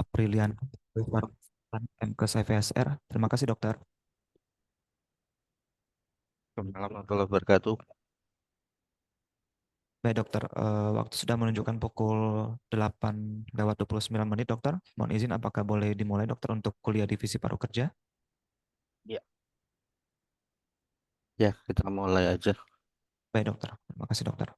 Aprilian MKes FSR. Terima kasih dokter. Assalamualaikum warahmatullahi wabarakatuh. Baik dokter, waktu sudah menunjukkan pukul 8:29 dokter. Mohon izin apakah boleh dimulai dokter untuk kuliah divisi paru kerja? Ya, ya kita mulai aja. Baik dokter, terima kasih dokter.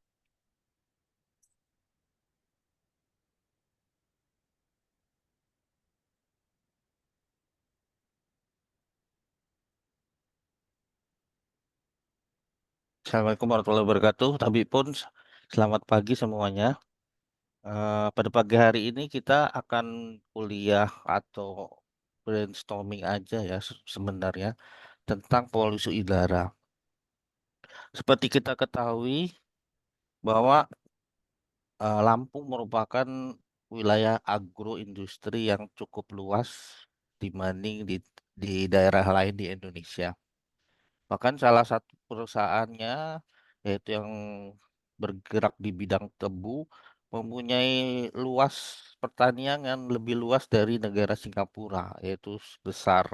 Assalamualaikum warahmatullahi wabarakatuh. Tapi pun selamat pagi semuanya. Pada pagi hari ini kita akan kuliah atau brainstorming aja ya sebenarnya tentang polusi udara. Seperti kita ketahui bahwa Lampung merupakan wilayah agroindustri yang cukup luas dibanding di daerah lain di Indonesia. Bahkan salah satu perusahaannya, yaitu yang bergerak di bidang tebu, mempunyai luas pertanian yang lebih luas dari negara Singapura, yaitu sebesar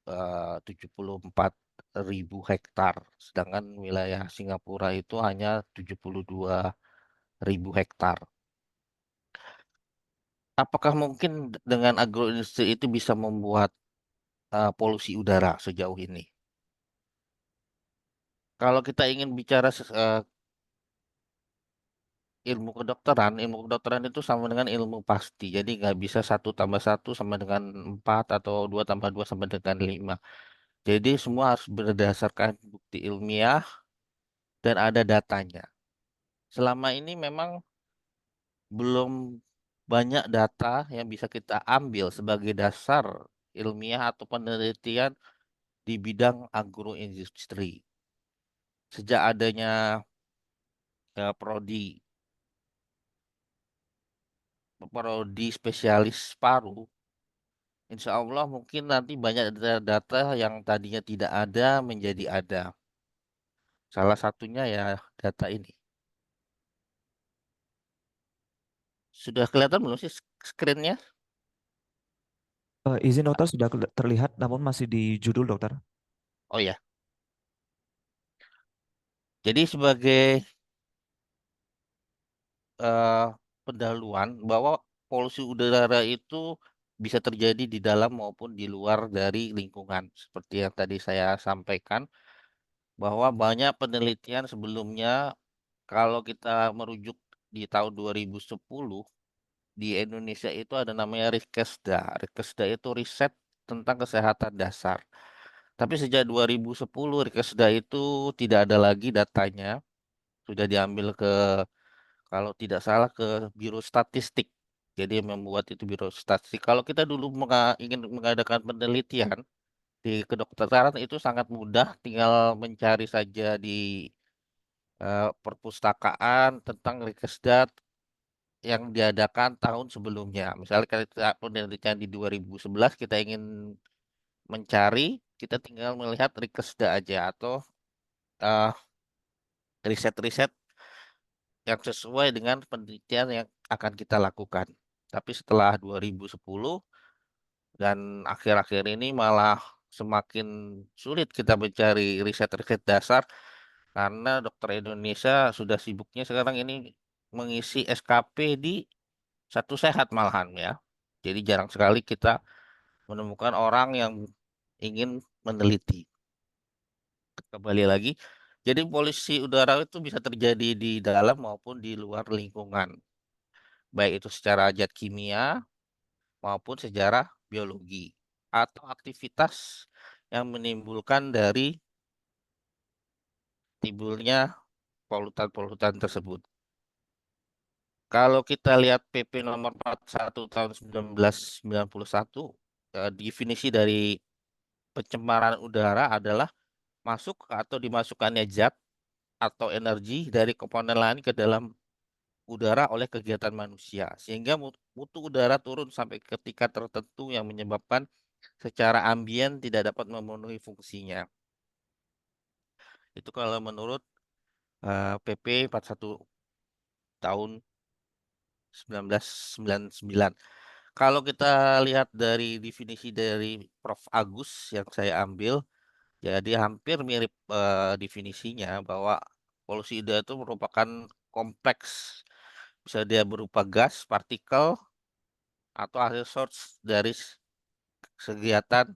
74.000 hektar. Sedangkan wilayah Singapura itu hanya 72.000 hektar. Apakah mungkin dengan agroindustri itu bisa membuat polusi udara sejauh ini? Kalau kita ingin bicara ilmu kedokteran itu sama dengan ilmu pasti. Jadi nggak bisa satu tambah satu sama dengan empat atau dua tambah dua sama dengan lima. Jadi semua harus berdasarkan bukti ilmiah dan ada datanya. Selama ini memang belum banyak data yang bisa kita ambil sebagai dasar ilmiah atau penelitian di bidang agroindustri. Sejak adanya prodi spesialis paru, insya Allah mungkin nanti banyak data-data yang tadinya tidak ada menjadi ada. Salah satunya ya data ini. Sudah kelihatan belum sih screen-nya? Izin dokter sudah terlihat namun masih di judul dokter. Oh ya, jadi sebagai eh, pendahuluan bahwa polusi udara itu bisa terjadi di dalam maupun di luar dari lingkungan. Seperti yang tadi saya sampaikan, bahwa banyak penelitian sebelumnya kalau kita merujuk di tahun 2010 di Indonesia itu ada namanya Rikesda. Rikesda itu riset tentang kesehatan dasar. Tapi sejak 2010 Rikesda itu tidak ada lagi datanya, sudah diambil ke kalau tidak salah ke Biro Statistik. Jadi yang membuat itu Biro Statistik. Kalau kita dulu ingin mengadakan penelitian di kedokteran itu sangat mudah, tinggal mencari saja di perpustakaan tentang Rikesda yang diadakan tahun sebelumnya. Misalnya kalau kita penelitian di 2011 kita ingin mencari, kita tinggal melihat Rikesda aja atau eh, riset-riset yang sesuai dengan penelitian yang akan kita lakukan. Tapi setelah 2010 dan akhir-akhir ini malah semakin sulit kita mencari riset-riset dasar karena dokter Indonesia sudah sibuknya sekarang ini mengisi SKP di satu sehat malahan ya. Jadi jarang sekali kita menemukan orang yang ingin meneliti. Kembali lagi, jadi polusi udara itu bisa terjadi di dalam maupun di luar lingkungan, baik itu secara zat kimia maupun secara biologi atau aktivitas yang menimbulkan dari timbulnya polutan-polutan tersebut. Kalau kita lihat PP nomor 41 tahun 1991, definisi dari pencemaran udara adalah masuk atau dimasukkannya zat atau energi dari komponen lain ke dalam udara oleh kegiatan manusia, sehingga mutu udara turun sampai ke tingkat tertentu yang menyebabkan secara ambien tidak dapat memenuhi fungsinya. Itu kalau menurut PP 41 tahun 1999. Kalau kita lihat dari definisi dari Prof. Agus yang saya ambil, jadi hampir mirip definisinya bahwa polusi udara itu merupakan kompleks. Bisa dia berupa gas, partikel, atau hasil source dari kegiatan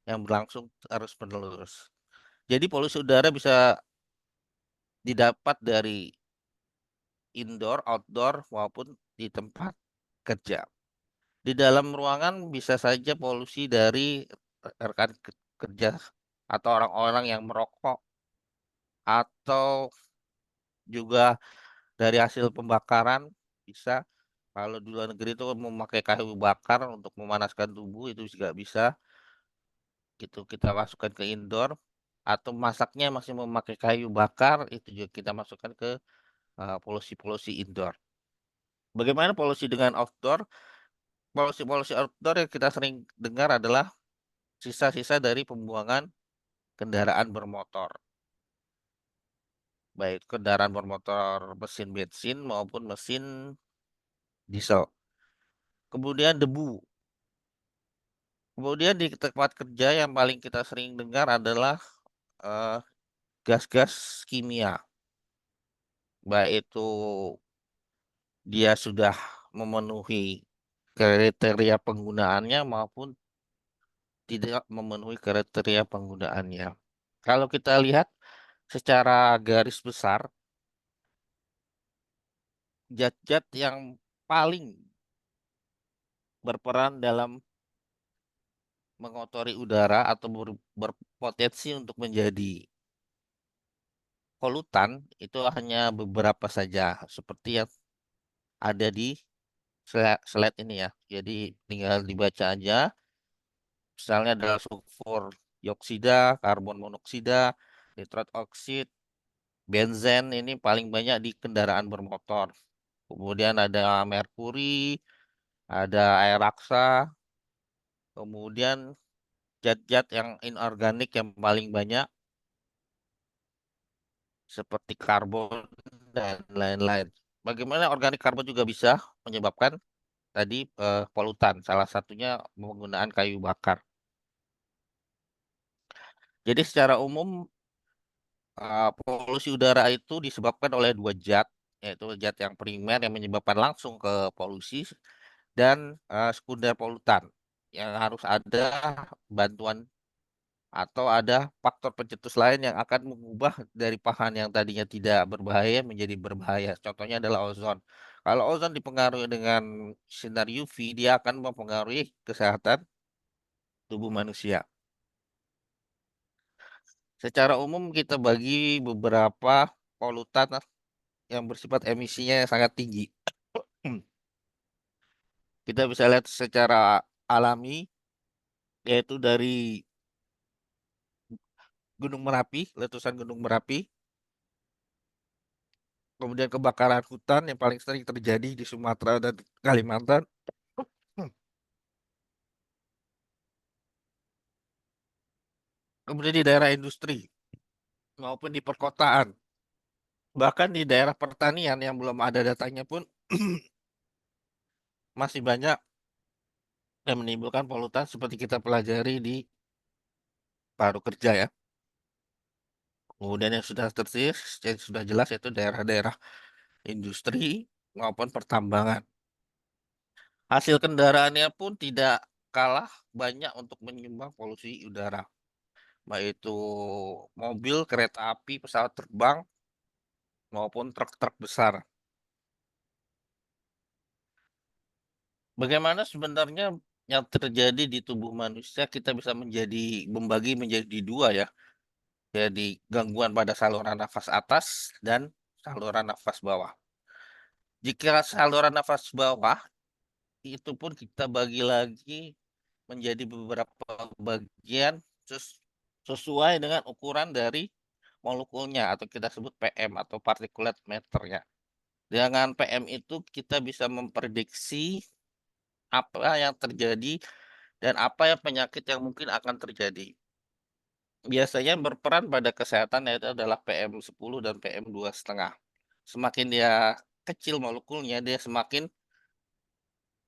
yang berlangsung terus-menerus. Jadi polusi udara bisa didapat dari indoor, outdoor, maupun di tempat kerja. Di dalam ruangan bisa saja polusi dari rekan kerja atau orang-orang yang merokok atau juga dari hasil pembakaran bisa. Kalau di luar negeri itu memakai kayu bakar untuk memanaskan tubuh itu juga bisa gitu kita masukkan ke indoor atau masaknya masih memakai kayu bakar itu juga kita masukkan ke polusi-polusi indoor. Bagaimana polusi dengan outdoor? Polusi-polusi outdoor yang kita sering dengar adalah sisa-sisa dari pembuangan kendaraan bermotor, baik kendaraan bermotor mesin bensin maupun mesin diesel. Kemudian debu. Kemudian di tempat kerja yang paling kita sering dengar adalah eh, gas-gas kimia, baik itu dia sudah memenuhi kriteria penggunaannya maupun tidak memenuhi kriteria penggunaannya. Kalau kita lihat secara garis besar, zat-zat yang paling berperan dalam mengotori udara atau berpotensi untuk menjadi polutan itu hanya beberapa saja, seperti yang ada di slide ini ya. Jadi tinggal dibaca aja. Misalnya adalah sulfur dioksida, karbon monoksida, nitrat oksid, benzen ini paling banyak di kendaraan bermotor. Kemudian ada merkuri, ada air raksa, kemudian zat-zat yang inorganik yang paling banyak seperti karbon dan lain-lain. Bagaimana organik karbon juga bisa menyebabkan tadi polutan, salah satunya penggunaan kayu bakar. Jadi secara umum polusi udara itu disebabkan oleh dua zat, yaitu zat yang primer yang menyebabkan langsung ke polusi dan sekunder polutan yang harus ada bantuan atau ada faktor pencetus lain yang akan mengubah dari bahan yang tadinya tidak berbahaya menjadi berbahaya. Contohnya adalah ozon. Kalau ozon dipengaruhi dengan sinar UV, dia akan mempengaruhi kesehatan tubuh manusia. Secara umum kita bagi beberapa polutan yang bersifat emisinya yang sangat tinggi. Kita bisa lihat secara alami, yaitu dari Gunung Merapi, letusan Gunung Merapi, kemudian kebakaran hutan yang paling sering terjadi di Sumatera dan Kalimantan, kemudian di daerah industri maupun di perkotaan, bahkan di daerah pertanian yang belum ada datanya pun masih banyak yang menimbulkan polutan seperti kita pelajari di paru kerja ya. Kemudian yang sudah tertis, yang sudah jelas yaitu daerah-daerah industri maupun pertambangan. Hasil kendaraannya pun tidak kalah banyak untuk menyumbang polusi udara, baik itu mobil, kereta api, pesawat terbang, maupun truk-truk besar. Bagaimana sebenarnya yang terjadi di tubuh manusia kita bisa membagi menjadi dua ya. Jadi gangguan pada saluran nafas atas dan saluran nafas bawah. Jika saluran nafas bawah itu pun kita bagi lagi menjadi beberapa bagian sesuai dengan ukuran dari molekulnya atau kita sebut PM atau particulate matter-nya. Dengan PM itu kita bisa memprediksi apa yang terjadi dan apa yang penyakit yang mungkin akan terjadi. Biasanya berperan pada kesehatan yaitu adalah PM10 dan PM2,5. Semakin dia kecil molekulnya, dia semakin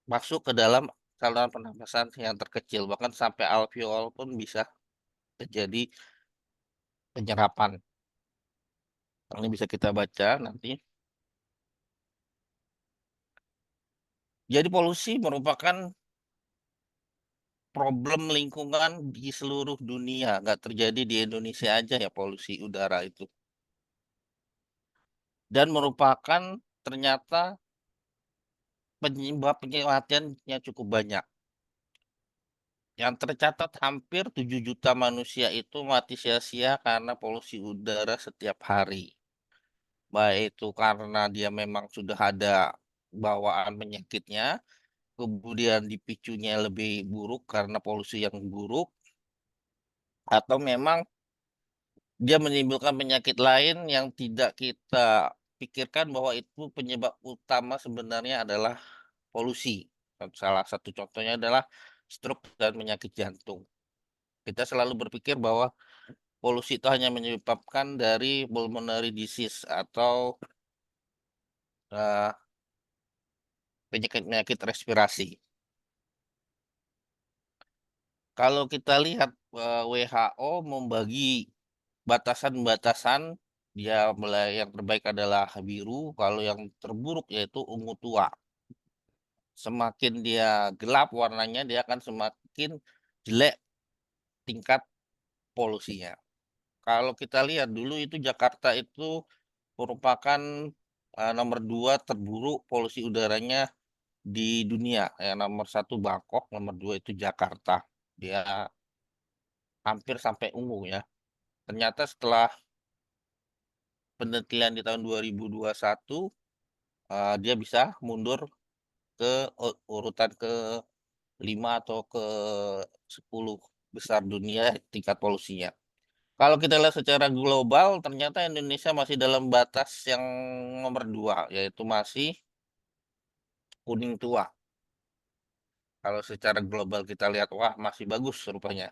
masuk ke dalam saluran pernapasan yang terkecil, bahkan sampai alveol pun bisa terjadi penyerapan. Ini bisa kita baca nanti. Jadi polusi merupakan problem lingkungan di seluruh dunia, nggak terjadi di Indonesia aja ya polusi udara itu. Dan merupakan ternyata penyebab kematiannya cukup banyak. Yang tercatat hampir 7 juta manusia itu mati sia-sia karena polusi udara setiap hari. Baik itu karena dia memang sudah ada bawaan penyakitnya, kemudian dipicunya lebih buruk karena polusi yang buruk, atau memang dia menimbulkan penyakit lain yang tidak kita pikirkan bahwa itu penyebab utama sebenarnya adalah polusi. Salah satu contohnya adalah stroke dan penyakit jantung. Kita selalu berpikir bahwa polusi itu hanya menyebabkan dari pulmonary disease atau eh, penyakit-penyakit respirasi. Kalau kita lihat WHO membagi batasan-batasan, dia mulai yang terbaik adalah biru, kalau yang terburuk yaitu ungu tua. Semakin dia gelap warnanya, dia akan semakin jelek tingkat polusinya. Kalau kita lihat dulu itu Jakarta itu merupakan nomor 2 terburuk polusi udaranya di dunia. Yang nomor 1 Bangkok, nomor 2 itu Jakarta. Dia hampir sampai ungu ya. Ternyata setelah penelitian di tahun 2021, dia bisa mundur ke urutan ke 5 atau ke 10 besar dunia tingkat polusinya. Kalau kita lihat secara global, ternyata Indonesia masih dalam batas yang nomor 2, yaitu masih kuning tua. Kalau secara global kita lihat, wah masih bagus rupanya.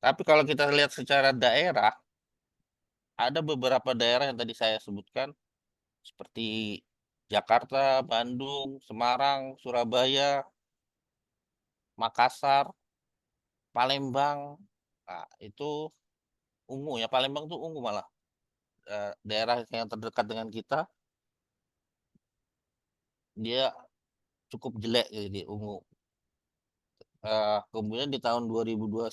Tapi kalau kita lihat secara daerah, ada beberapa daerah yang tadi saya sebutkan, seperti Jakarta, Bandung, Semarang, Surabaya, Makassar, Palembang. Nah, itu ungu ya, Palembang tuh ungu malah. Daerah yang terdekat dengan kita, dia cukup jelek jadi ungu. Kemudian di tahun 2021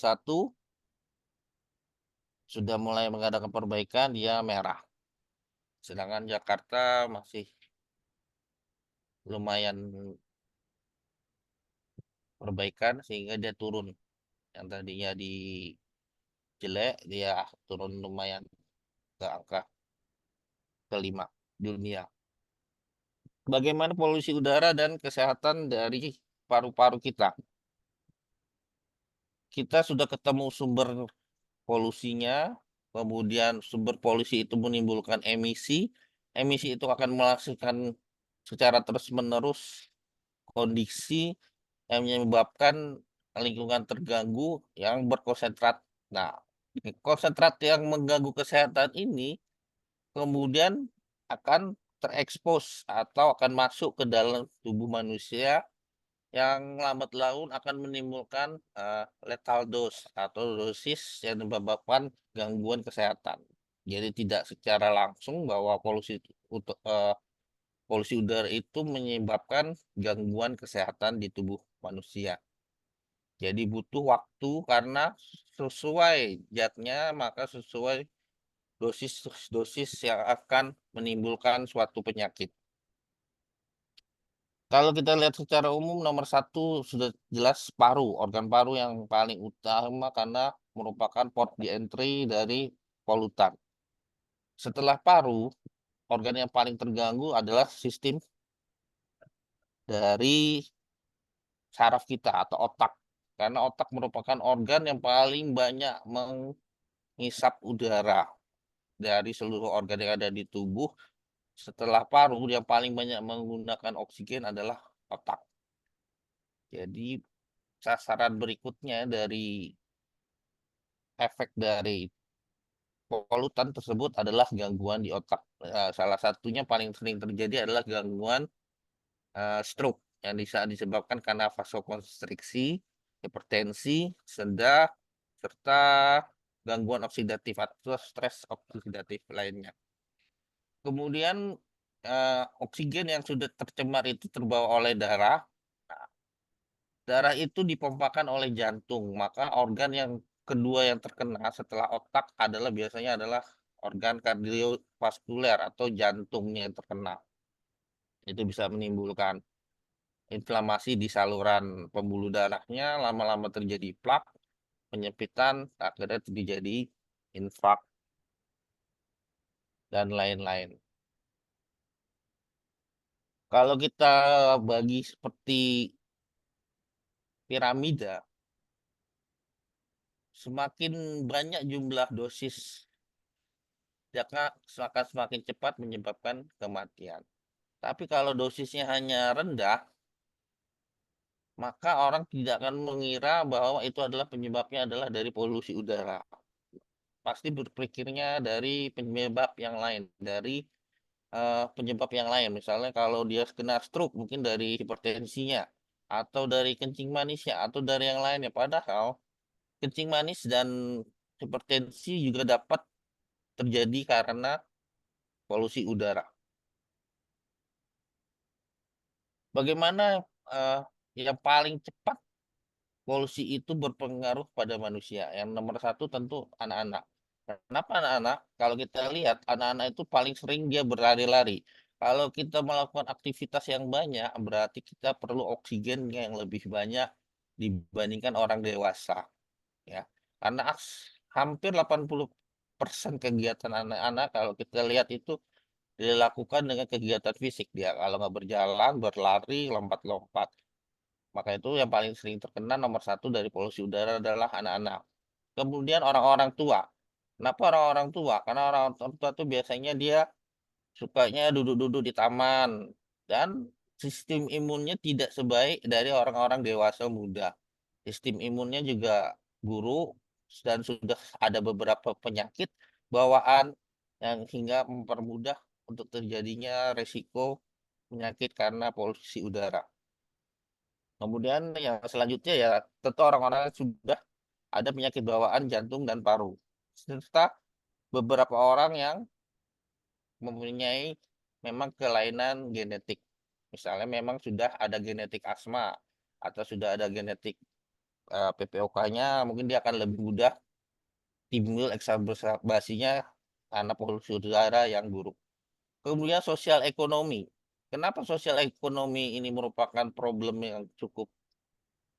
sudah mulai mengadakan perbaikan, dia merah. Sedangkan Jakarta masih lumayan perbaikan sehingga dia turun. Yang tadinya di jelek, dia turun lumayan ke angka kelima dunia. Bagaimana polusi udara dan kesehatan dari paru-paru kita? Kita sudah ketemu sumber polusinya, kemudian sumber polusi itu menimbulkan emisi. Emisi itu akan menghasilkan secara terus-menerus kondisi yang menyebabkan lingkungan terganggu yang berkonsentrat. Nah, konsentrat yang mengganggu kesehatan ini kemudian akan terekspos atau akan masuk ke dalam tubuh manusia yang lambat laun akan menimbulkan lethal dose atau dosis yang menyebabkan gangguan kesehatan. Jadi tidak secara langsung bahwa polusi udara itu menyebabkan gangguan kesehatan di tubuh manusia. Jadi butuh waktu karena sesuai zatnya maka sesuai dosis-dosis yang akan menimbulkan suatu penyakit. Kalau kita lihat secara umum, nomor 1 sudah jelas paru, organ paru yang paling utama karena merupakan port di entry dari polutan. Setelah paru, organ yang paling terganggu adalah sistem dari saraf kita atau otak. Karena otak merupakan organ yang paling banyak mengisap udara dari seluruh organ yang ada di tubuh. Setelah paru, yang paling banyak menggunakan oksigen adalah otak. Jadi sasaran berikutnya dari efek dari polutan tersebut adalah gangguan di otak. Salah satunya paling sering terjadi adalah gangguan stroke. yang bisa disebabkan karena vasokonstriksi, hipertensi, sedak, serta gangguan oksidatif atau stres oksidatif lainnya. Kemudian oksigen yang sudah tercemar itu terbawa oleh darah. Nah, darah itu dipompakan oleh jantung, maka organ yang kedua yang terkena setelah otak adalah biasanya adalah organ kardiovaskuler atau jantungnya yang terkena. Itu bisa menimbulkan inflamasi di saluran pembuluh darahnya, lama-lama terjadi plak, penyempitan, akhirnya terjadi infak, dan lain-lain. Kalau kita bagi seperti piramida, semakin banyak jumlah dosis, maka akan semakin cepat menyebabkan kematian. Tapi kalau dosisnya hanya rendah, maka orang tidak akan mengira bahwa itu adalah penyebabnya adalah dari polusi udara. Pasti berpikirnya dari penyebab yang lain, dari penyebab yang lain. Misalnya kalau dia kena stroke, mungkin dari hipertensinya, atau dari kencing manisnya, atau dari yang lainnya. Padahal kencing manis dan hipertensi juga dapat terjadi karena polusi udara. Bagaimana eh, yang paling cepat polusi itu berpengaruh pada manusia? Yang nomor satu tentu anak-anak. Kenapa anak-anak? Kalau kita lihat anak-anak itu paling sering dia berlari-lari. Kalau kita melakukan aktivitas yang banyak, berarti kita perlu oksigen yang lebih banyak dibandingkan orang dewasa, ya. Karena hampir 80% kegiatan anak-anak kalau kita lihat itu dilakukan dengan kegiatan fisik dia. Kalau nggak berjalan, berlari, lompat-lompat. Maka itu yang paling sering terkena nomor satu dari polusi udara adalah anak-anak. Kemudian orang-orang tua. Kenapa orang-orang tua? Karena orang tua itu biasanya dia sukanya duduk-duduk di taman dan sistem imunnya tidak sebaik dari orang-orang dewasa muda. Sistem imunnya juga buruk dan sudah ada beberapa penyakit bawaan yang hingga mempermudah untuk terjadinya resiko penyakit karena polusi udara. Kemudian yang selanjutnya ya tentu orang-orang yang sudah ada penyakit bawaan jantung dan paru. Serta beberapa orang yang mempunyai memang kelainan genetik. Misalnya memang sudah ada genetik asma atau sudah ada genetik PPOK-nya, mungkin dia akan lebih mudah timbul exacerbasinya karena polusi udara yang buruk. Kemudian sosial ekonomi. Kenapa sosial ekonomi ini merupakan problem yang cukup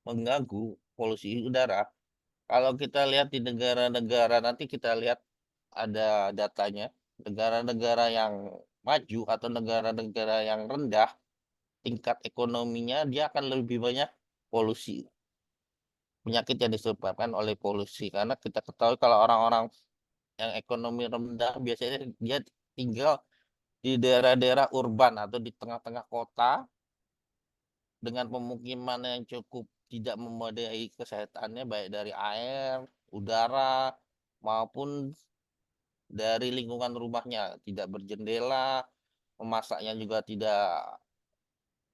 mengganggu polusi udara? Kalau kita lihat di negara-negara, nanti kita lihat ada datanya, negara-negara yang maju atau negara-negara yang rendah, tingkat ekonominya dia akan lebih banyak polusi, penyakit yang disebabkan oleh polusi. Karena kita ketahui kalau orang-orang yang ekonomi rendah biasanya dia tinggal di daerah-daerah urban atau di tengah-tengah kota dengan pemukiman yang cukup tidak memadai kesehatannya baik dari air, udara maupun dari lingkungan rumahnya, tidak berjendela, memasaknya juga tidak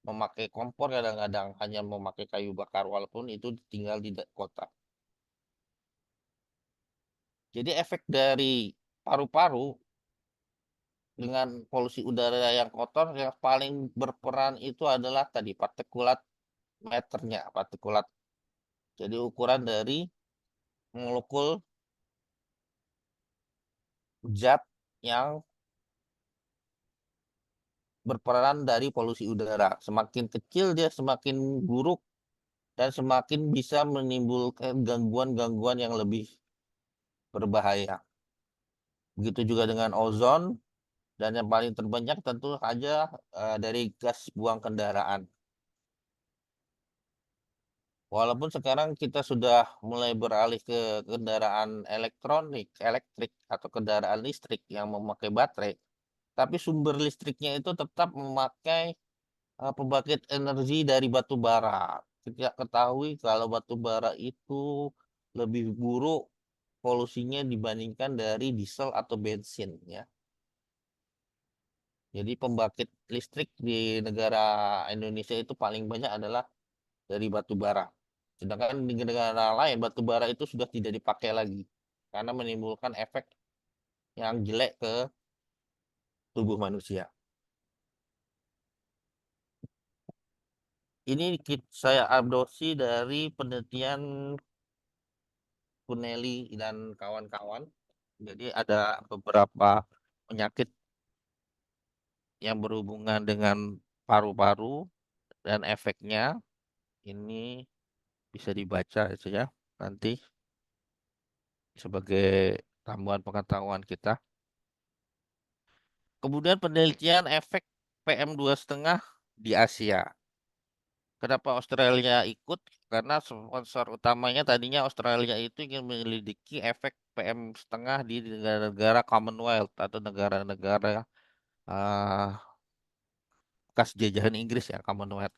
memakai kompor, kadang-kadang hanya memakai kayu bakar walaupun itu tinggal di kota. Jadi efek dari paru-paru dengan polusi udara yang kotor yang paling berperan itu adalah tadi partikulat meternya, partikulat. Jadi ukuran dari molekul zat yang berperan dari polusi udara. Semakin kecil dia semakin buruk dan semakin bisa menimbulkan gangguan-gangguan yang lebih berbahaya. Begitu juga dengan ozon dan yang paling terbanyak tentu saja dari gas buang kendaraan. Walaupun sekarang kita sudah mulai beralih ke kendaraan elektronik, elektrik atau kendaraan listrik yang memakai baterai, tapi sumber listriknya itu tetap memakai pembangkit energi dari batu bara. Kita ketahui kalau batu bara itu lebih buruk polusinya dibandingkan dari diesel atau bensin, ya. Jadi pembangkit listrik di negara Indonesia itu paling banyak adalah dari batu bara. Sedangkan di negara lain batu bara itu sudah tidak dipakai lagi karena menimbulkan efek yang jelek ke tubuh manusia. Ini saya adopsi dari penelitian Kuneli dan kawan-kawan. Jadi ada beberapa penyakit yang berhubungan dengan paru-paru dan efeknya. Ini bisa dibaca saja nanti sebagai tambahan pengetahuan kita. Kemudian penelitian efek PM2,5 di Asia. Kenapa Australia ikut? Karena sponsor utamanya tadinya Australia itu ingin menyelidiki efek PM setengah di negara-negara Commonwealth atau negara-negara eh, bekas jajahan Inggris ya, Commonwealth.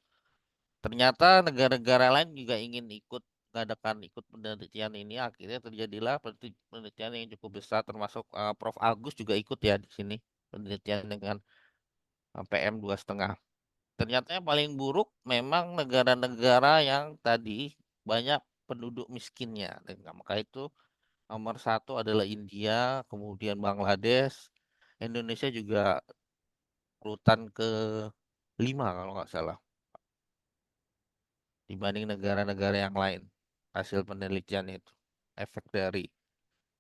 Ternyata negara-negara lain juga ingin ikut mengadakan ikut penelitian ini. Akhirnya terjadilah penelitian yang cukup besar, termasuk Prof. Agus juga ikut ya di sini penelitian dengan PM2,5. Ternyata yang paling buruk memang negara-negara yang tadi banyak penduduk miskinnya. Dan maka itu nomor satu adalah India, kemudian Bangladesh, Indonesia juga urutan ke 5 kalau nggak salah dibanding negara-negara yang lain. Hasil penelitian itu efek dari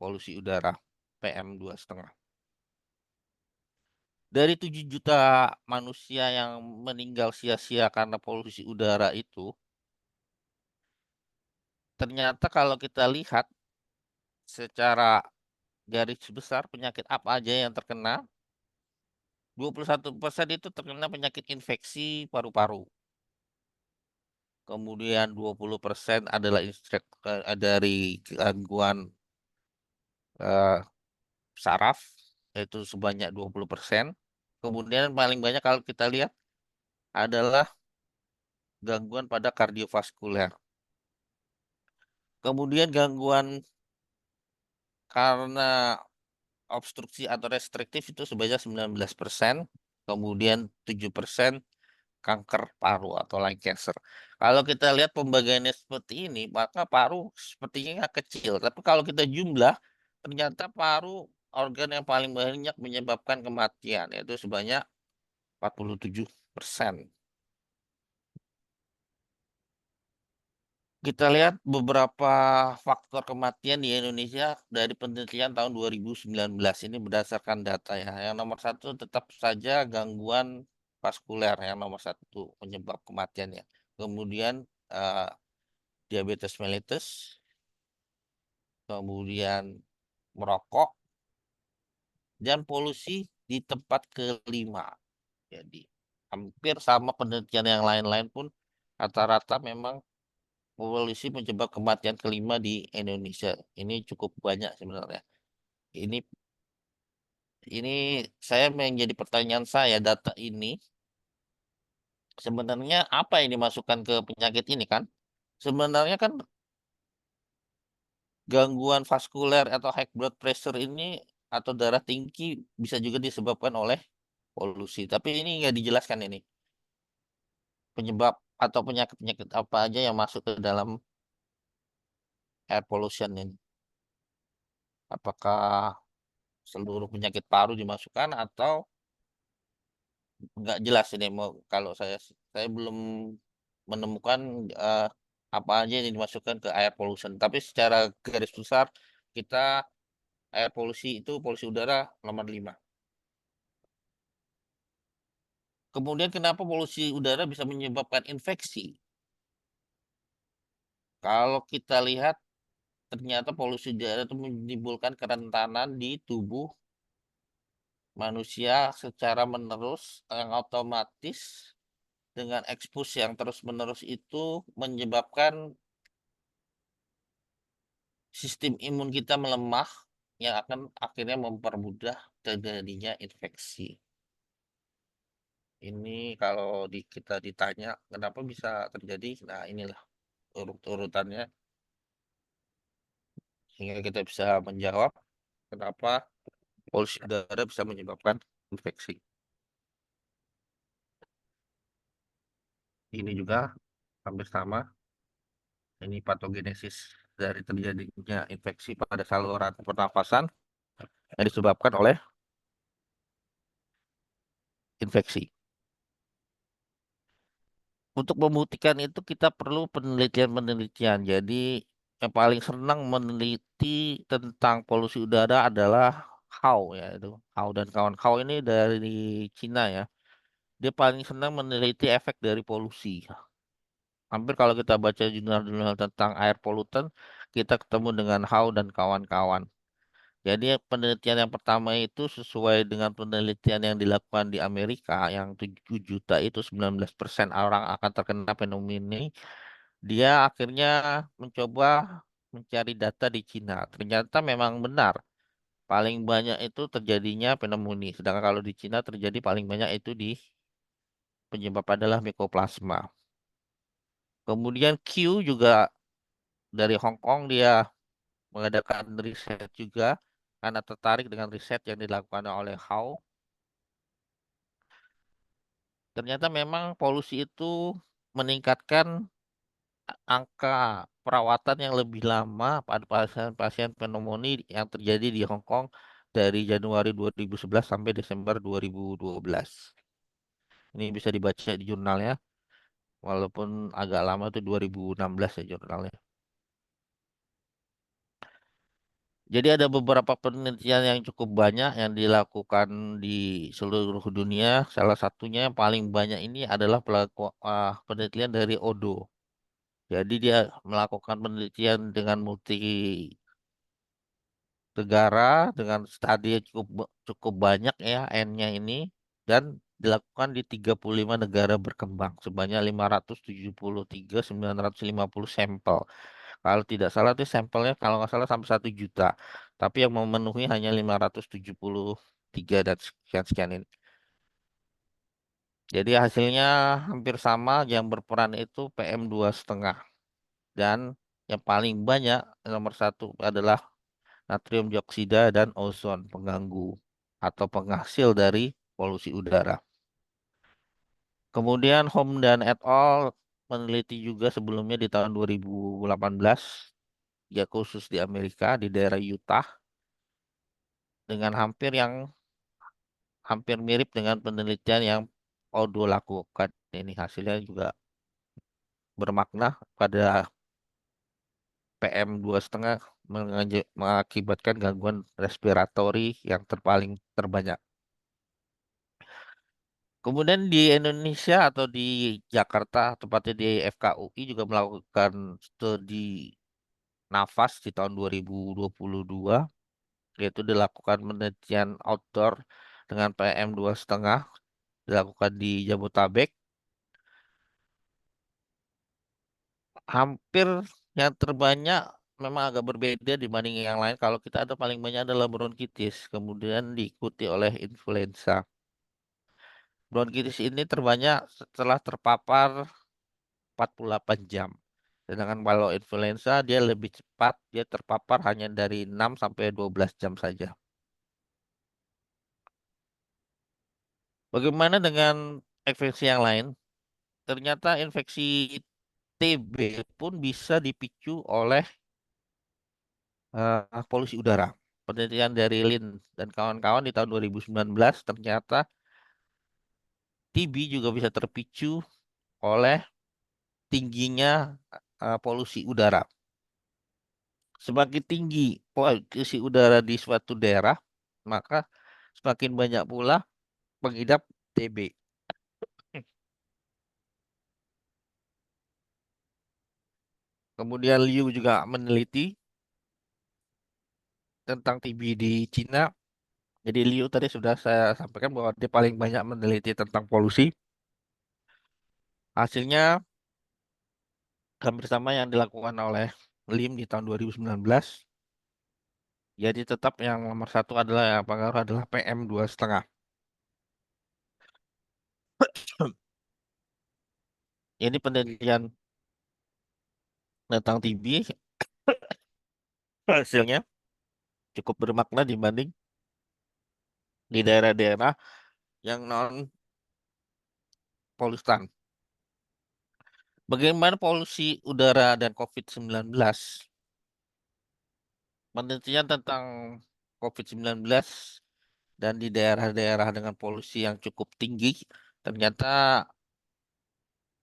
polusi udara PM2,5. Dari 7 juta manusia yang meninggal sia-sia karena polusi udara itu, ternyata kalau kita lihat secara garis besar penyakit apa aja yang terkena, 21% itu terkena penyakit infeksi paru-paru. Kemudian 20% adalah dari gangguan eh, saraf, yaitu sebanyak 20%. Kemudian paling banyak kalau kita lihat adalah gangguan pada kardiovaskuler. Kemudian gangguan karena obstruksi atau restriktif itu sebanyak 19%. Kemudian 7% kanker paru atau lung cancer. Kalau kita lihat pembagiannya seperti ini, maka paru sepertinya kecil. Tapi kalau kita jumlah, ternyata paru organ yang paling banyak menyebabkan kematian, yaitu sebanyak 47%. Kita lihat beberapa faktor kematian di Indonesia dari penelitian tahun 2019. Ini berdasarkan data ya. Yang nomor satu tetap saja gangguan vaskuler yang nomor satu penyebab kematiannya. Kemudian eh, diabetes mellitus, kemudian merokok, dan polusi di tempat kelima. Jadi hampir sama penelitian yang lain-lain pun rata-rata memang polusi penyebab kematian kelima di Indonesia. Ini cukup banyak sebenarnya. Ini ini saya menjadi pertanyaan saya data ini sebenarnya apa yang dimasukkan ke penyakit ini kan? Sebenarnya kan gangguan vaskuler atau high blood pressure ini atau darah tinggi bisa juga disebabkan oleh polusi. Tapi ini nggak dijelaskan ini penyebab atau penyakit-penyakit apa aja yang masuk ke dalam air pollution ini. Apakah seluruh penyakit paru dimasukkan atau nggak jelas ini mau kalau saya belum menemukan eh, apa aja yang dimasukkan ke air pollution. Tapi secara garis besar kita air polusi itu polusi udara nomor 5. Kemudian kenapa polusi udara bisa menyebabkan infeksi? Kalau kita lihat ternyata polusi udara itu menimbulkan kerentanan di tubuh manusia secara menerus yang otomatis dengan ekspos yang terus-menerus itu menyebabkan sistem imun kita melemah yang akan akhirnya mempermudah terjadinya infeksi. Ini kalau kita ditanya kenapa bisa terjadi, nah inilah urutannya sehingga kita bisa menjawab kenapa polusi udara bisa menyebabkan infeksi. Ini juga hampir sama. Ini patogenesis dari terjadinya infeksi pada saluran pernafasan yang disebabkan oleh infeksi. Untuk membuktikan itu kita perlu penelitian-penelitian. Jadi yang paling senang meneliti tentang polusi udara adalah Hao ya itu. Hao dan kawan Hao ini dari Cina ya. Dia paling senang meneliti efek dari polusi. Hampir kalau kita baca jurnal-jurnal tentang air polutan, kita ketemu dengan Hao dan kawan-kawan. Jadi penelitian yang pertama itu sesuai dengan penelitian yang dilakukan di Amerika yang 7 juta itu 19% orang akan terkena fenomena ini. Dia akhirnya mencoba mencari data di Cina. Ternyata memang benar paling banyak itu terjadinya pneumonia. Sedangkan kalau di Cina terjadi paling banyak itu di penyebab adalah mikoplasma. Kemudian Q juga dari Hong Kong dia mengadakan riset juga karena tertarik dengan riset yang dilakukan oleh Hao. Ternyata memang polusi itu meningkatkan angka perawatan yang lebih lama pada pasien-pasien pneumonia yang terjadi di Hong Kong dari Januari 2011 sampai Desember 2012. Ini bisa dibaca di jurnalnya, walaupun agak lama itu 2016 ya jurnalnya. Jadi ada beberapa penelitian yang cukup banyak yang dilakukan di seluruh dunia. Salah satunya yang paling banyak ini adalah penelitian dari Odo. Jadi dia melakukan penelitian dengan multi negara dengan studi yang cukup banyak ya N-nya ini dan dilakukan di 35 negara berkembang sebanyak 573.950 sampel. Kalau tidak salah itu sampelnya kalau nggak salah sampai 1 juta. Tapi yang memenuhi hanya 573 dan sekian-sekian ini. Jadi hasilnya hampir sama yang berperan itu PM2,5 dan yang paling banyak nomor satu adalah natrium dioksida dan ozon pengganggu atau penghasil dari polusi udara. Kemudian Home dan et al. Meneliti juga sebelumnya di tahun 2018 ya khusus di Amerika di daerah Utah dengan hampir mirip dengan penelitian yang Odo lakukan. Ini hasilnya juga bermakna pada PM2,5 mengakibatkan gangguan respiratori yang terpaling terbanyak. Kemudian di Indonesia atau di Jakarta, tepatnya di FKUI juga melakukan studi nafas di tahun 2022, yaitu dilakukan penelitian outdoor dengan PM2,5 dilakukan di Jabotabek. Hampir yang terbanyak memang agak berbeda dibanding yang lain. Kalau kita ada paling banyak adalah bronkitis, kemudian diikuti oleh influenza. Bronkitis ini terbanyak setelah terpapar 48 jam. Sedangkan kalau influenza dia lebih cepat, dia terpapar hanya dari 6 sampai 12 jam saja. Bagaimana dengan infeksi yang lain? Ternyata infeksi TB pun bisa dipicu oleh polusi udara. Penelitian dari Lin dan kawan-kawan di tahun 2019 ternyata TB juga bisa terpicu oleh tingginya polusi udara. Semakin tinggi polusi udara di suatu daerah, maka semakin banyak pula pengidap TB. Kemudian Liu juga meneliti tentang TB di Cina. Jadi Liu tadi sudah saya sampaikan bahwa dia paling banyak meneliti tentang polusi. Hasilnya hampir sama yang dilakukan oleh Lim di tahun 2019. Jadi tetap yang nomor satu adalah yang pengaruh adalah PM2,5. Ini penelitian tentang TB hasilnya cukup bermakna dibanding di daerah-daerah yang non polutan. Bagaimana polusi udara dan COVID-19? Penelitian tentang COVID-19 dan di daerah-daerah dengan polusi yang cukup tinggi, ternyata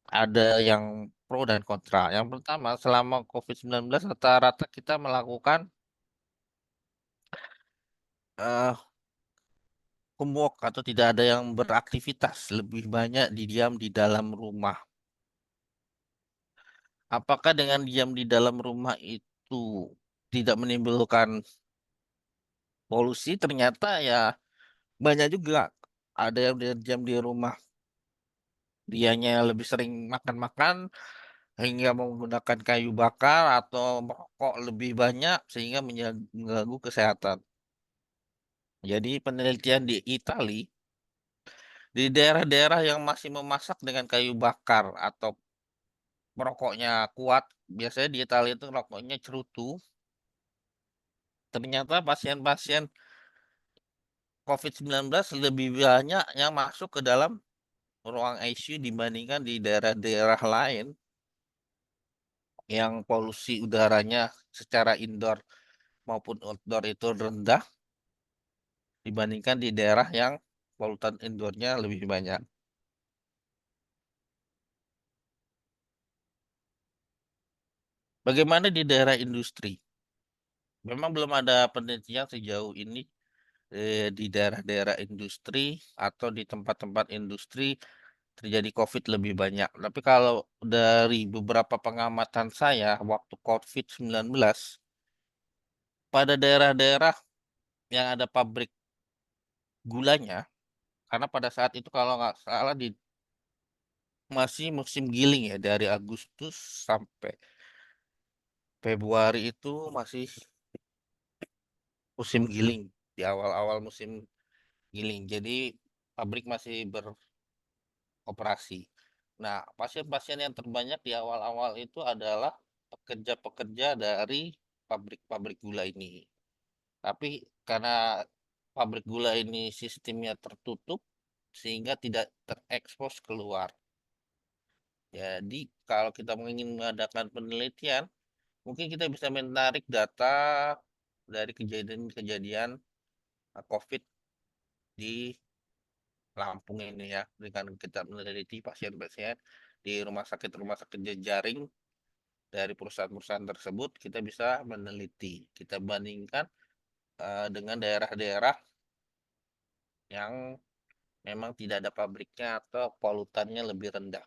ada yang pro dan kontra. Yang pertama, selama COVID-19 rata-rata kita melakukan eh homework atau tidak ada yang beraktivitas, lebih banyak diam di dalam rumah. Apakah dengan diam di dalam rumah itu tidak menimbulkan polusi? Ternyata ya banyak juga. Ada yang dia diam di rumah, dianya lebih sering makan-makan hingga menggunakan kayu bakar atau merokok lebih banyak sehingga mengganggu kesehatan. Jadi penelitian di Italia, di daerah-daerah yang masih memasak dengan kayu bakar atau merokoknya kuat, biasanya di Italia itu rokoknya cerutu. Ternyata pasien-pasien COVID-19 lebih banyak yang masuk ke dalam ruang ICU dibandingkan di daerah-daerah lain yang polusi udaranya secara indoor maupun outdoor itu rendah dibandingkan di daerah yang polutan indoornya lebih banyak. Bagaimana di daerah industri? Memang belum ada penelitian sejauh ini di daerah-daerah industri atau di tempat-tempat industri terjadi COVID lebih banyak. Tapi kalau dari beberapa pengamatan saya waktu COVID-19 pada daerah-daerah yang ada pabrik gulanya, karena pada saat itu kalau nggak salah masih musim giling ya dari Agustus sampai Februari itu masih musim giling di awal-awal musim giling. Jadi pabrik masih beroperasi. Nah, pasien-pasien yang terbanyak di awal-awal itu adalah pekerja-pekerja dari pabrik-pabrik gula ini. Tapi karena pabrik gula ini sistemnya tertutup sehingga tidak terekspos keluar. Jadi kalau kita ingin mengadakan penelitian, mungkin kita bisa menarik data dari kejadian-kejadian COVID di Lampung ini ya, dengan kita meneliti pasien-pasien di rumah sakit jejaring dari perusahaan-perusahaan tersebut, kita bisa meneliti, kita bandingkan dengan daerah-daerah yang memang tidak ada pabriknya atau polutannya lebih rendah.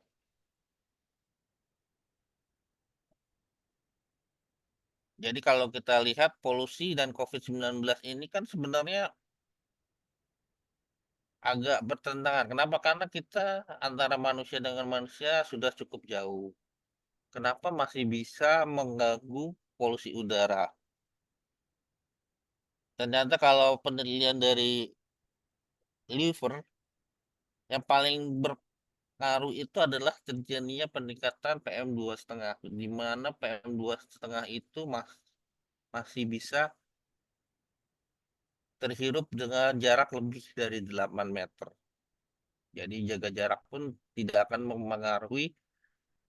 Jadi kalau kita lihat polusi dan COVID-19 ini kan sebenarnya agak bertentangan. Kenapa? Karena kita antara manusia dengan manusia sudah cukup jauh. Kenapa masih bisa mengganggu polusi udara? Ternyata kalau penelitian dari liver yang paling berpengaruh itu adalah terjadinya peningkatan PM2,5, di mana PM2,5 itu masih bisa terhirup dengan jarak lebih dari 8 meter. Jadi jaga jarak pun tidak akan mempengaruhi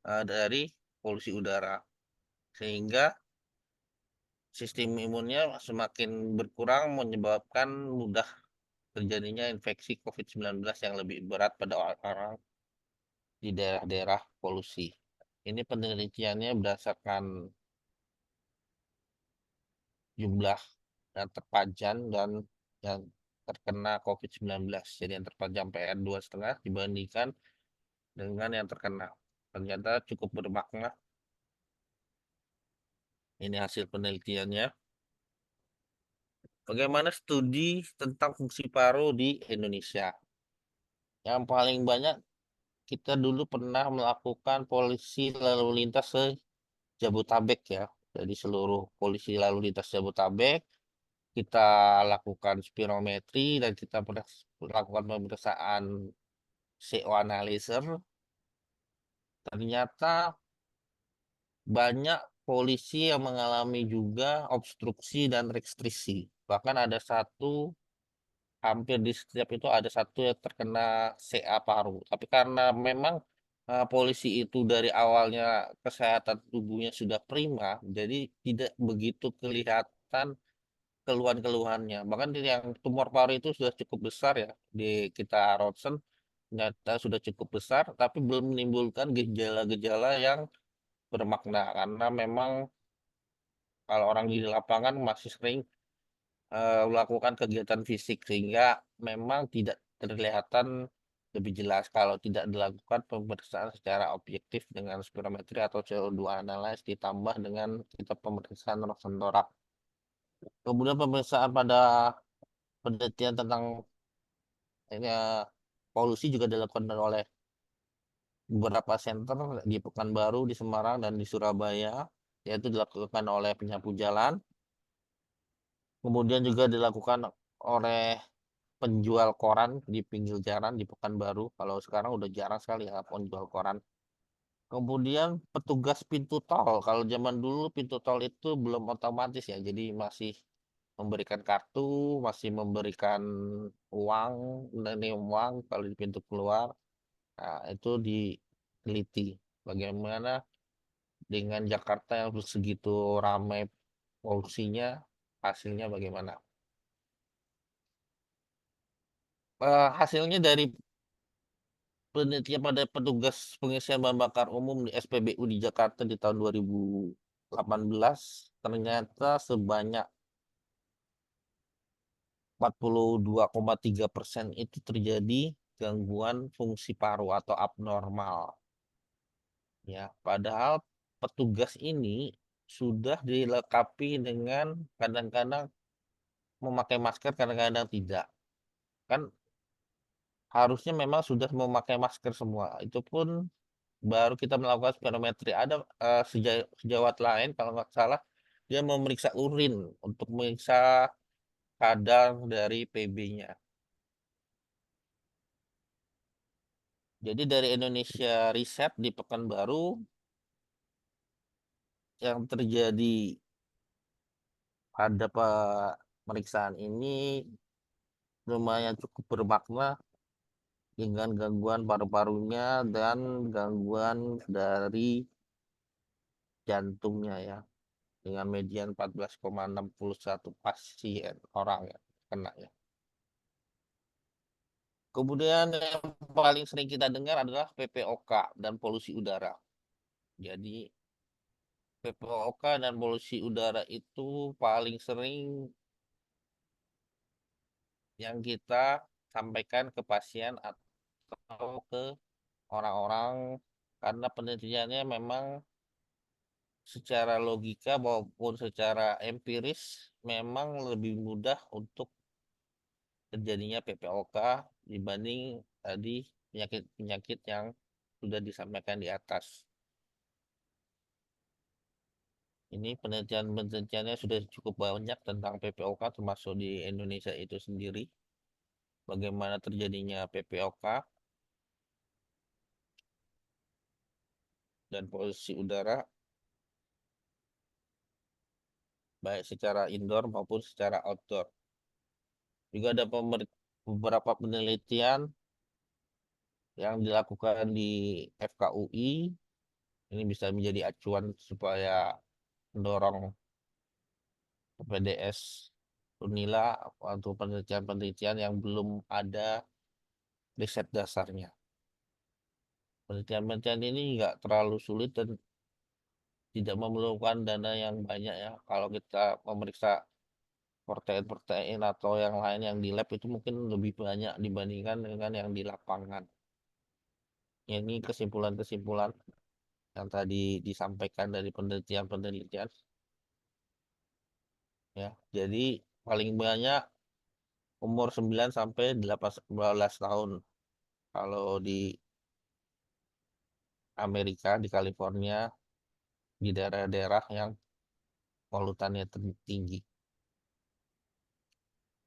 dari polusi udara. Sehingga sistem imunnya semakin berkurang menyebabkan mudah terjadinya infeksi COVID-19 yang lebih berat pada orang-orang di daerah-daerah polusi. Ini penelitiannya berdasarkan jumlah yang terpajan dan yang terkena COVID-19. Jadi yang terpajan PR2,5 dibandingkan dengan yang terkena. Ternyata cukup bermakna. Ini hasil penelitiannya. Bagaimana studi tentang fungsi paru di Indonesia? Yang paling banyak kita dulu pernah melakukan polisi lalu lintas se-Jabotabek ya. Jadi seluruh polisi lalu lintas Jabotabek kita lakukan spirometri dan kita pernah melakukan pemeriksaan CO analyzer. Ternyata banyak polisi yang mengalami juga obstruksi dan restriksi. Bahkan ada satu, hampir di setiap itu ada satu yang terkena CA paru. Tapi karena memang polisi itu dari awalnya kesehatan tubuhnya sudah prima, jadi tidak begitu kelihatan keluhan-keluhannya. Bahkan yang tumor paru itu sudah cukup besar ya di kita ronsen ternyata sudah cukup besar, tapi belum menimbulkan gejala-gejala yang bermakna karena memang kalau orang di lapangan masih sering melakukan kegiatan fisik sehingga memang tidak terlihatan lebih jelas kalau tidak dilakukan pemeriksaan secara objektif dengan spirometri atau CO2 analysis ditambah dengan kita pemeriksaan ronsen torak. Kemudian pemeriksaan pada penelitian tentang ini, polusi juga dilakukan oleh beberapa center di Pekanbaru, di Semarang, dan di Surabaya, yaitu dilakukan oleh penyapu jalan. Kemudian juga dilakukan oleh penjual koran di pinggir jalan di Pekanbaru. Kalau sekarang udah jarang sekali ya penjual koran. Kemudian petugas pintu tol. Kalau zaman dulu pintu tol itu belum otomatis ya, jadi masih memberikan kartu, masih memberikan uang, nilai uang kalau di pintu keluar. Nah, itu diteliti bagaimana dengan Jakarta yang segitu ramai polusinya, hasilnya bagaimana. Hasilnya dari penelitian pada petugas pengisian bahan bakar umum di SPBU di Jakarta di tahun 2018, ternyata sebanyak 42,3% itu terjadi gangguan fungsi paru atau abnormal. Ya, padahal petugas ini sudah dilengkapi dengan kadang-kadang memakai masker, kadang-kadang tidak. Kan harusnya memang sudah memakai masker semua. Itu pun baru kita melakukan spirometri. Ada sejawat lain kalau nggak salah dia memeriksa urin untuk memeriksa kadar dari PB-nya. Jadi dari Indonesia Riset di Pekanbaru yang terjadi pada pemeriksaan ini lumayan cukup bermakna dengan gangguan paru-parunya dan gangguan dari jantungnya ya dengan median 14,61 pasien orang ya kena ya. Kemudian yang paling sering kita dengar adalah PPOK dan polusi udara. Jadi PPOK dan polusi udara itu paling sering yang kita sampaikan ke pasien atau ke orang-orang karena penelitiannya memang secara logika maupun secara empiris memang lebih mudah untuk terjadinya PPOK dibanding tadi penyakit-penyakit yang sudah disampaikan di atas. Ini penelitian-penelitiannya sudah cukup banyak tentang PPOK termasuk di Indonesia itu sendiri. Bagaimana terjadinya PPOK dan polusi udara baik secara indoor maupun secara outdoor. Juga ada beberapa penelitian yang dilakukan di FKUI. Ini bisa menjadi acuan supaya mendorong PPDS Unila untuk penelitian-penelitian yang belum ada riset dasarnya. Penelitian-penelitian ini nggak terlalu sulit dan tidak memerlukan dana yang banyak ya. Kalau kita memeriksa protein-protein atau yang lain yang di lab itu mungkin lebih banyak dibandingkan dengan yang di lapangan. Ini kesimpulan-kesimpulan yang tadi disampaikan dari penelitian-penelitian ya. Jadi paling banyak umur 9 sampai 18 tahun. Kalau di Amerika, di California, di daerah-daerah yang polutannya tinggi.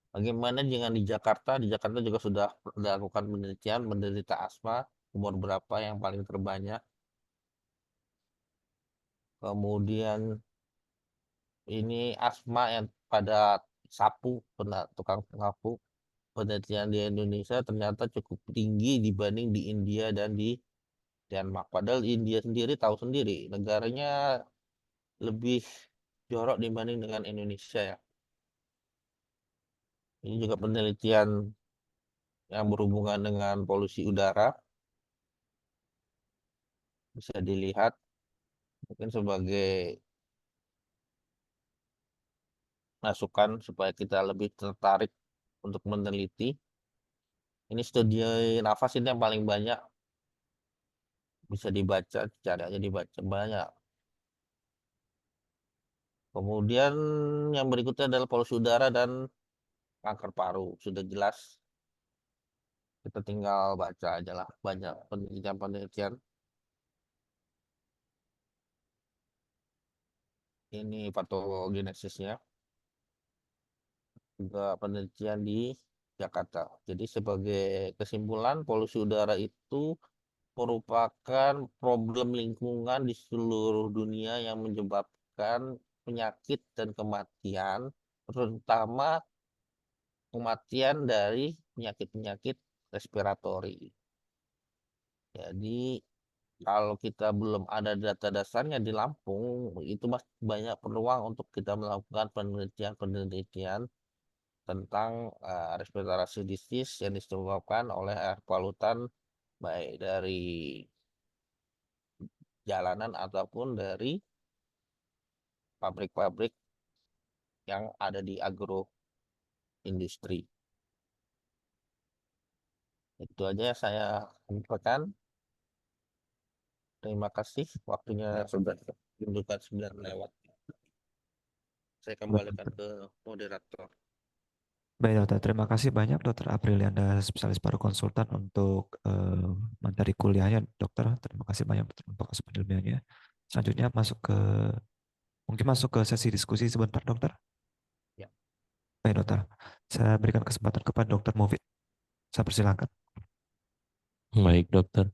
Bagaimana dengan di Jakarta? Di Jakarta juga sudah dilakukan penelitian menderita asma umur berapa yang paling terbanyak. Kemudian ini asma yang pada sapu, tukang sapu. Penelitian di Indonesia ternyata cukup tinggi dibanding di India dan di Denmark. Padahal India sendiri tahu sendiri, negaranya lebih jorok dibanding dengan Indonesia ya. Ini juga penelitian yang berhubungan dengan polusi udara bisa dilihat mungkin sebagai masukan supaya kita lebih tertarik untuk meneliti. Ini studi nafas ini yang paling banyak bisa dibaca, cari aja dibaca banyak. Kemudian yang berikutnya adalah polusi udara dan kanker paru. Sudah jelas, kita tinggal baca aja lah banyak penelitian-penelitian. Ini patogenesisnya, juga penelitian di Jakarta. Jadi sebagai kesimpulan, polusi udara itu merupakan problem lingkungan di seluruh dunia yang menyebabkan penyakit dan kematian, terutama kematian dari penyakit-penyakit respiratori. Jadi kalau kita belum ada data dasarnya di Lampung, itu masih banyak peluang untuk kita melakukan penelitian-penelitian tentang respiratory disease yang disebabkan oleh air polutan baik dari jalanan ataupun dari pabrik-pabrik yang ada di agroindustri. Itu aja yang saya sampaikan. Terima kasih. Waktunya sudah menunjukkan 9 lewat. Saya kembalikan ke moderator. Baik dokter, terima kasih banyak dokter Aprilianda, spesialis paru konsultan untuk materi kuliahnya dokter. Terima kasih banyak dokter untuk hasil penelitiannya. Selanjutnya mungkin masuk ke sesi diskusi sebentar dokter. Ya. Baik dokter, saya berikan kesempatan kepada dokter Mufid. Saya persilakan. Baik dokter,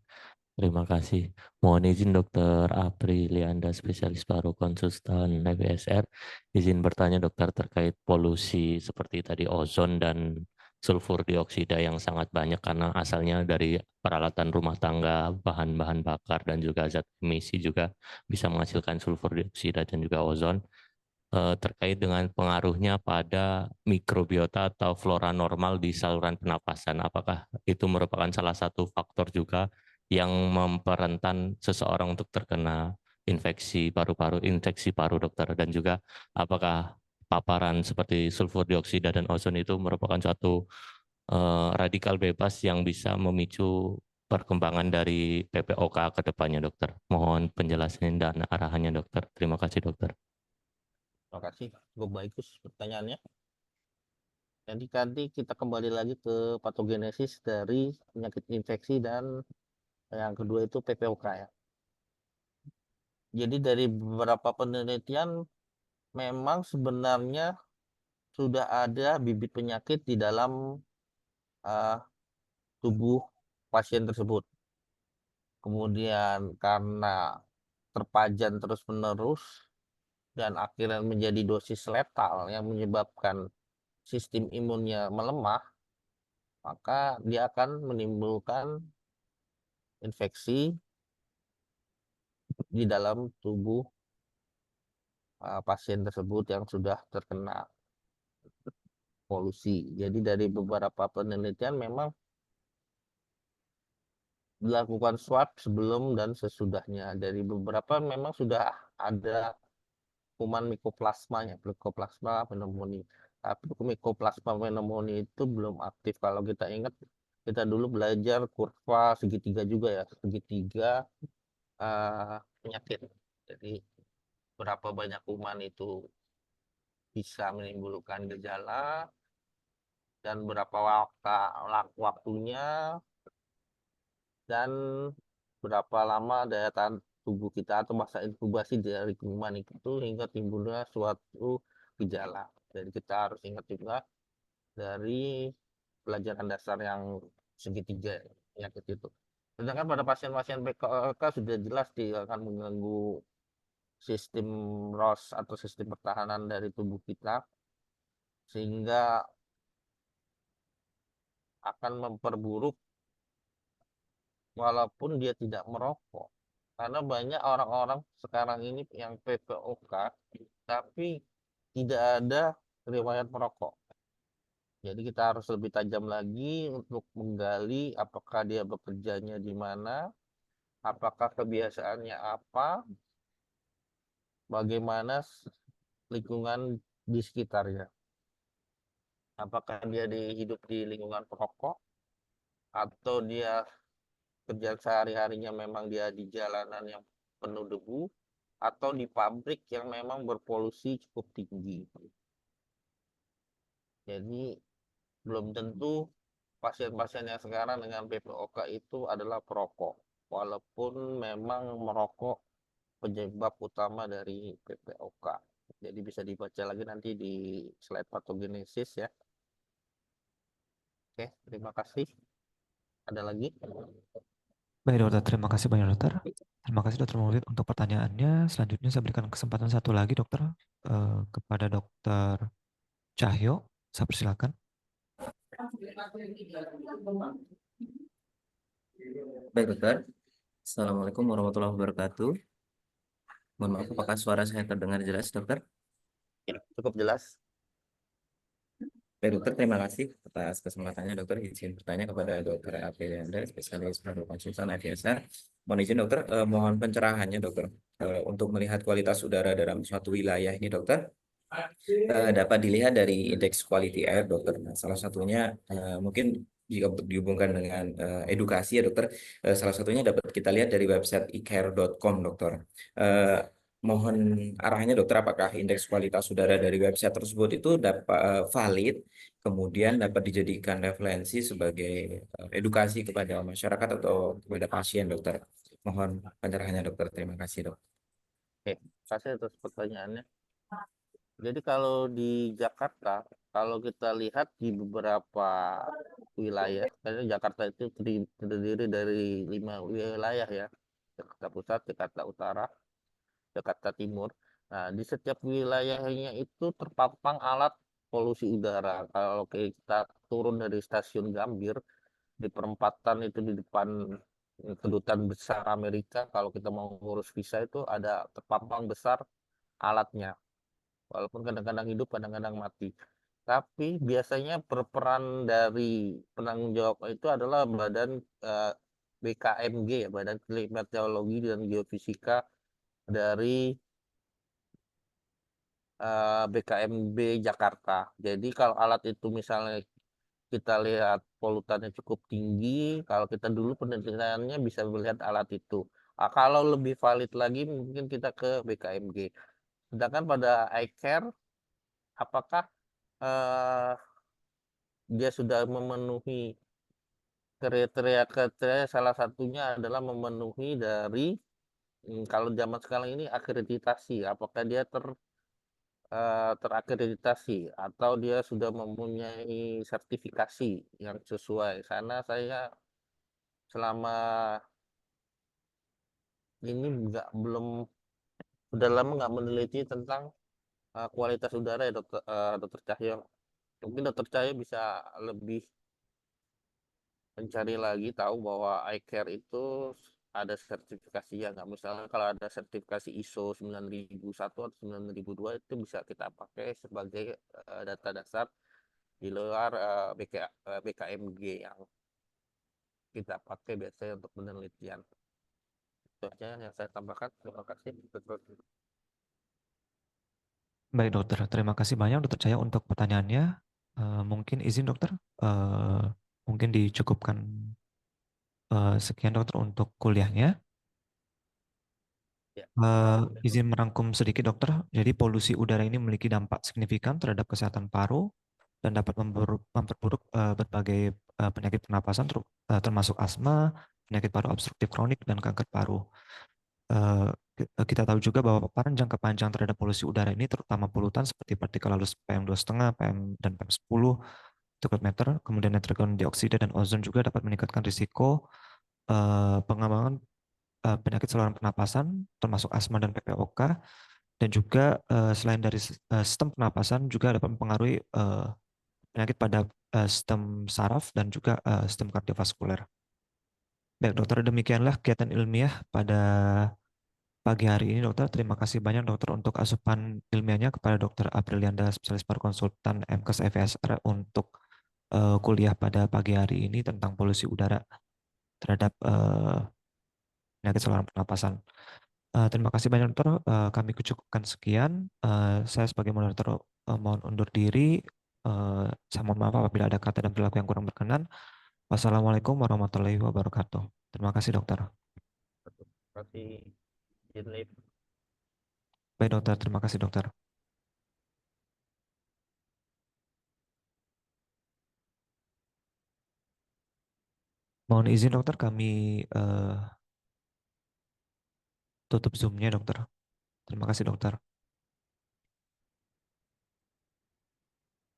terima kasih. Mohon izin dokter Aprilianda, spesialis paru konsultan FSR. Izin bertanya dokter terkait polusi seperti tadi ozon dan sulfur dioksida yang sangat banyak karena asalnya dari peralatan rumah tangga, bahan-bahan bakar dan juga zat emisi juga bisa menghasilkan sulfur dioksida dan juga ozon. Terkait dengan pengaruhnya pada mikrobiota atau flora normal di saluran pernapasan. Apakah itu merupakan salah satu faktor juga yang memperentan seseorang untuk terkena infeksi paru-paru, infeksi paru dokter, dan juga apakah paparan seperti sulfur dioksida dan ozon itu merupakan suatu radikal bebas yang bisa memicu perkembangan dari PPOK ke depannya dokter. Mohon penjelasan dan arahannya dokter. Terima kasih dokter. Terima kasih. Cukup bagus pertanyaannya. Jadi tadi kita kembali lagi ke patogenesis dari penyakit infeksi dan yang kedua itu PPOK ya. Jadi dari beberapa penelitian memang sebenarnya sudah ada bibit penyakit di dalam uh, tubuh pasien tersebut. Kemudian karena terpajan terus-menerus dan akhirnya menjadi dosis letal yang menyebabkan sistem imunnya melemah, maka dia akan menimbulkan infeksi di dalam tubuh pasien tersebut yang sudah terkena polusi. Jadi dari beberapa penelitian memang dilakukan swab sebelum dan sesudahnya. Dari beberapa memang sudah ada kuman mikoplasmanya, Mycoplasma pneumonia. Tapi Mycoplasma pneumonia itu belum aktif. Kalau kita ingat, kita dulu belajar kurva segitiga juga ya, segitiga penyakit. Jadi berapa banyak kuman itu bisa menimbulkan gejala dan berapa waktunya dan berapa lama daya tahan tubuh kita atau masa inkubasi dari kuman itu hingga timbulnya suatu gejala. Jadi kita harus ingat juga dari pelajaran dasar yang segitiga penyakit itu. Sedangkan pada pasien-pasien PKK sudah jelas dia akan mengganggu sistem ROS atau sistem pertahanan dari tubuh kita sehingga akan memperburuk walaupun dia tidak merokok. Karena banyak orang-orang sekarang ini yang PPOK tapi tidak ada riwayat merokok. Jadi kita harus lebih tajam lagi untuk menggali apakah dia bekerjanya di mana, apakah kebiasaannya apa, bagaimana lingkungan di sekitarnya. Apakah dia hidup di lingkungan perokok atau dia kerjaan sehari-harinya memang dia di jalanan yang penuh debu atau di pabrik yang memang berpolusi cukup tinggi. Jadi belum tentu pasien-pasien yang sekarang dengan PPOK itu adalah perokok. Walaupun memang merokok penyebab utama dari PPOK. Jadi bisa dibaca lagi nanti di slide patogenesis ya. Oke, terima kasih. Ada lagi? Baik dokter, terima kasih banyak dokter. Terima kasih dokter Maulid untuk pertanyaannya. Selanjutnya saya berikan kesempatan satu lagi dokter kepada dokter Cahyo. Saya persilakan. Baik dokter, Assalamualaikum warahmatullahi wabarakatuh. Mohon maaf, apakah suara saya terdengar jelas dokter? Ya, cukup jelas. Baik dokter, terima kasih atas kesempatannya dokter. Izin bertanya kepada dokter Aprilianda, spesialis paru konsultan IVSR. Mohon izin dokter, mohon pencerahannya dokter. Untuk melihat kualitas udara dalam suatu wilayah ini dokter, dapat dilihat dari indeks quality air dokter. Nah, salah satunya mungkin jika dihubungkan dengan edukasi ya dokter, salah satunya dapat kita lihat dari website icare.com dokter. Mohon arahnya dokter, apakah indeks kualitas udara dari website tersebut itu dapat valid, kemudian dapat dijadikan referensi sebagai edukasi kepada masyarakat atau kepada pasien dokter. Mohon pencerahannya dokter. Terima kasih dok. Oke, kasih atas pertanyaannya. Jadi kalau di Jakarta, kalau kita lihat di beberapa wilayah, karena Jakarta itu terdiri dari 5 wilayah ya, Jakarta Pusat, Jakarta Utara, Jakarta Timur. Nah, di setiap wilayahnya itu terpampang alat polusi udara. Kalau kita turun dari stasiun Gambir, di perempatan itu di depan kedutaan besar Amerika, kalau kita mau ngurus visa itu ada terpampang besar alatnya. Walaupun kadang-kadang hidup, kadang-kadang mati. Tapi biasanya berperan dari penanggung jawab itu adalah badan BKMG ya, Badan Klimatologi dan Geofisika dari BKMB Jakarta. Jadi kalau alat itu misalnya kita lihat polutannya cukup tinggi, kalau kita dulu penelitiannya bisa melihat alat itu. Kalau lebih valid lagi mungkin kita ke BKMG. Sedangkan pada iCare, apakah eh, dia sudah memenuhi kriteria salah satunya adalah memenuhi dari kalau zaman sekarang ini akreditasi, apakah dia terakreditasi atau dia sudah mempunyai sertifikasi yang sesuai. Sana saya selama ini belum udah lama nggak meneliti tentang kualitas udara ya dokter Cahyo. Mungkin dokter Cahyo bisa lebih mencari lagi tahu bahwa iCare itu ada sertifikasi ya nggak, misalnya kalau ada sertifikasi ISO 9001 atau 9002 itu bisa kita pakai sebagai data dasar di luar BKMG yang kita pakai biasanya untuk penelitian. Itu aja yang saya tambahkan. Terima kasih. Baik dokter, terima kasih banyak dokter Cahyo untuk pertanyaannya. Mungkin izin dokter, mungkin dicukupkan sekian dokter untuk kuliahnya. Ya. Izin merangkum sedikit dokter. Jadi polusi udara ini memiliki dampak signifikan terhadap kesehatan paru dan dapat memperburuk berbagai penyakit pernapasan termasuk asma, penyakit paru obstruktif kronik dan kanker paru. Kita tahu juga bahwa paparan jangka panjang terhadap polusi udara ini terutama polutan seperti partikel halus PM2,5, PM dan PM10 itu meter, kemudian nitrogen dioksida dan ozon juga dapat meningkatkan risiko pengembangan penyakit saluran pernapasan termasuk asma dan PPOK, dan juga selain dari sistem pernapasan juga dapat mempengaruhi penyakit pada sistem saraf dan juga sistem kardiovaskuler. Baik dokter, demikianlah kegiatan ilmiah pada pagi hari ini dokter. Terima kasih banyak dokter untuk asupan ilmiahnya kepada dokter Aprilianda, spesialis paru konsultan MKes FSR untuk kuliah pada pagi hari ini tentang polusi udara terhadap penyakit saluran pernapasan. Terima kasih banyak dokter. Kami cukupkan sekian. Saya sebagai moderator mohon undur diri. Saya mohon maaf apabila ada kata dan perilaku yang kurang berkenan. Wassalamualaikum warahmatullahi wabarakatuh. Terima kasih dokter. Terima kasih. Izin live. Baik dokter, terima kasih dokter. Mohon izin dokter, kami tutup Zoom-nya dokter. Terima kasih dokter.